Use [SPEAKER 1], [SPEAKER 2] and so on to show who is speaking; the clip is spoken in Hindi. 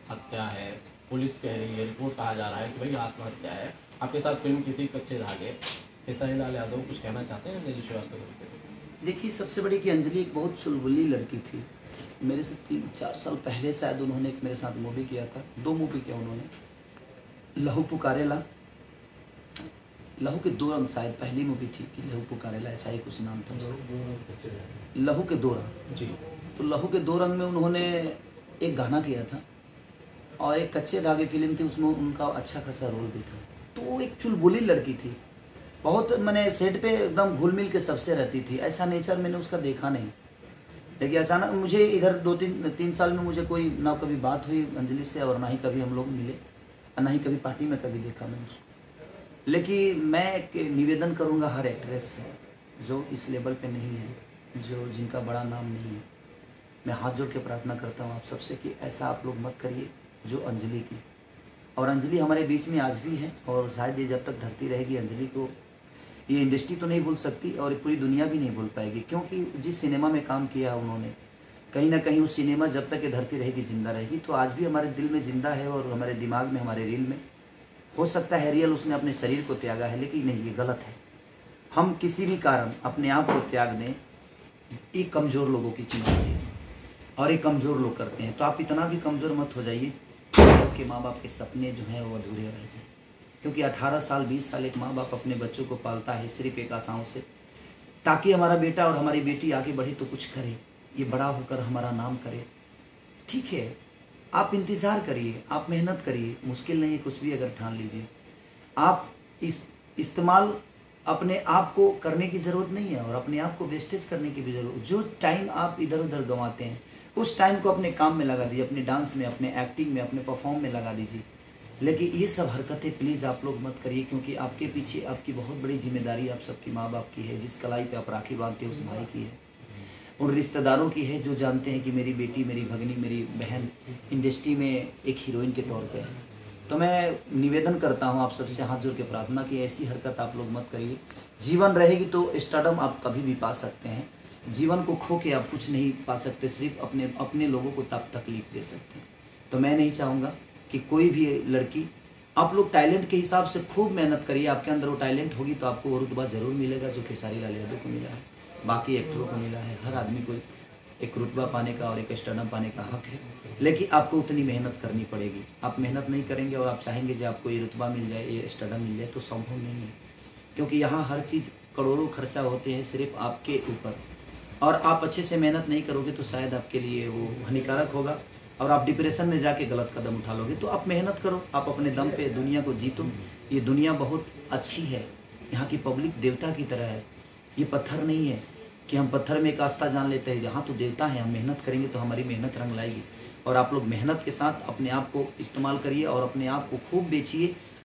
[SPEAKER 1] हत्या है, पुलिस कह रही है, रिपोर्ट कहा जा रहा है कि भाई आत्महत्या है। आपके साथ फिल्म की थी कच्चे धागे, खेसारी लाल यादव कुछ कहना चाहते हैं अंजलि श्रीवास्तव को?
[SPEAKER 2] देखिए, सबसे बड़ी कि अंजलि एक बहुत चुलबुली लड़की थी। मेरे से 3-4 साल पहले शायद उन्होंने एक मेरे साथ मूवी किया था, 2 मूवी किया उन्होंने। लहू पुकारेला, लहू के 2 रंग शायद पहली मूवी थी कि लहू पुकारेला, ऐसा ही कुछ नाम था उसका। लहू के 2 रंग
[SPEAKER 1] जी।
[SPEAKER 2] तो लहू के 2 रंग में उन्होंने एक गाना किया था और एक कच्चे धागे फिल्म थी, उसमें उनका अच्छा खासा रोल भी था। तो वो एक चुलबुली लड़की थी, बहुत मैंने सेट पे एकदम घुल मिल के सबसे रहती थी। ऐसा नेचर मैंने उसका देखा नहीं। लेकिन अचानक मुझे इधर 2-3 साल में मुझे कोई ना कभी बात हुई अंजलि से और ना ही कभी हम लोग मिले और ना ही कभी पार्टी में कभी देखा मैंने उसको। लेकिन मैं एक निवेदन करूँगा हर एक्ट्रेस से जो इस लेवल पे नहीं है, जो जिनका बड़ा नाम नहीं है, मैं हाथ जोड़ के प्रार्थना करता हूँ आप सबसे कि ऐसा आप लोग मत करिए जो अंजलि की। और अंजलि हमारे बीच में आज भी है और शायद ये जब तक धरती रहेगी अंजलि को ये इंडस्ट्री तो नहीं भूल सकती और पूरी दुनिया भी नहीं भूल पाएगी, क्योंकि जिस सिनेमा में काम किया है उन्होंने, कहीं ना कहीं उस सिनेमा जब तक ये धरती रहेगी जिंदा रहेगी। तो आज भी हमारे दिल में जिंदा है और हमारे दिमाग में, हमारे रील में। हो सकता है रियल उसने अपने शरीर को त्यागा है, लेकिन नहीं, ये गलत है। हम किसी भी कारण अपने आप को त्याग दें, ये कमज़ोर लोगों की चुनौती है और ये कमज़ोर लोग करते हैं। तो आप इतना भी कमज़ोर मत हो जाइए कि माँ बाप के सपने जो हैं वो अधूरे रह जाए, क्योंकि 18 साल 20 साल एक माँ बाप अपने बच्चों को पालता है सिर्फ एक आशाओं से, ताकि हमारा बेटा और हमारी बेटी आगे बढ़े तो कुछ करे, ये बड़ा होकर हमारा नाम करे। ठीक है, आप इंतज़ार करिए, आप मेहनत करिए, मुश्किल नहीं है कुछ भी अगर ठान लीजिए। आप इस्तेमाल अपने आप को करने की ज़रूरत नहीं है और अपने आप को वेस्टेज करने की भी ज़रूरत। जो टाइम आप इधर उधर गंवाते हैं उस टाइम को अपने काम में लगा दीजिए, अपने डांस में, अपने एक्टिंग में, अपने परफॉर्म में लगा दीजिए। लेकिन ये सब हरकतें प्लीज़ आप लोग मत करिए, क्योंकि आपके पीछे आपकी बहुत बड़ी जिम्मेदारी आप सबकी माँ बाप की है, जिस कलाई पे आप राखी बांधते हैं उस भाई की है, उन रिश्तेदारों की है जो जानते हैं कि मेरी बेटी, मेरी भगनी, मेरी बहन इंडस्ट्री में एक हीरोइन के तौर पे है। तो मैं निवेदन करता हूँ आप सबसे हाथ जोड़ के प्रार्थना कि ऐसी हरकत आप लोग मत करिए। जीवन रहेगी तो स्टारडम आप कभी भी पा सकते हैं, जीवन को खो के आप कुछ नहीं पा सकते, सिर्फ अपने लोगों को तब तकलीफ दे सकते हैं। तो मैं नहीं चाहूँगा कि कोई भी लड़की, आप लोग टैलेंट के हिसाब से खूब मेहनत करिए, आपके अंदर वो टैलेंट होगी तो आपको वो रुतबा ज़रूर मिलेगा जो खेसारी लाल यादव को मिला है, बाकी एक्टरों को मिला है। हर आदमी को एक रुतबा पाने का और एक स्टारडम पाने का हक है, लेकिन आपको उतनी मेहनत करनी पड़ेगी। आप मेहनत नहीं करेंगे और आप चाहेंगे जो आपको ये रुतबा मिल जाए, ये स्टारडम मिल जाए, तो संभव नहीं है, क्योंकि यहाँ हर चीज़ करोड़ों खर्चा होते हैं सिर्फ आपके ऊपर, और आप अच्छे से मेहनत नहीं करोगे तो शायद आपके लिए वो हानिकारक होगा और आप डिप्रेशन में जाके गलत कदम उठा लोगे। तो आप मेहनत करो, आप अपने दम पे दुनिया को जीतो। ये दुनिया बहुत अच्छी है, यहाँ की पब्लिक देवता की तरह है, ये पत्थर नहीं है कि हम पत्थर में एक आस्था जान लेते हैं। यहाँ तो देवता है, हम मेहनत करेंगे तो हमारी मेहनत रंग लाएगी। और आप लोग मेहनत के साथ अपने आप को इस्तेमाल करिए और अपने आप को खूब बेचिए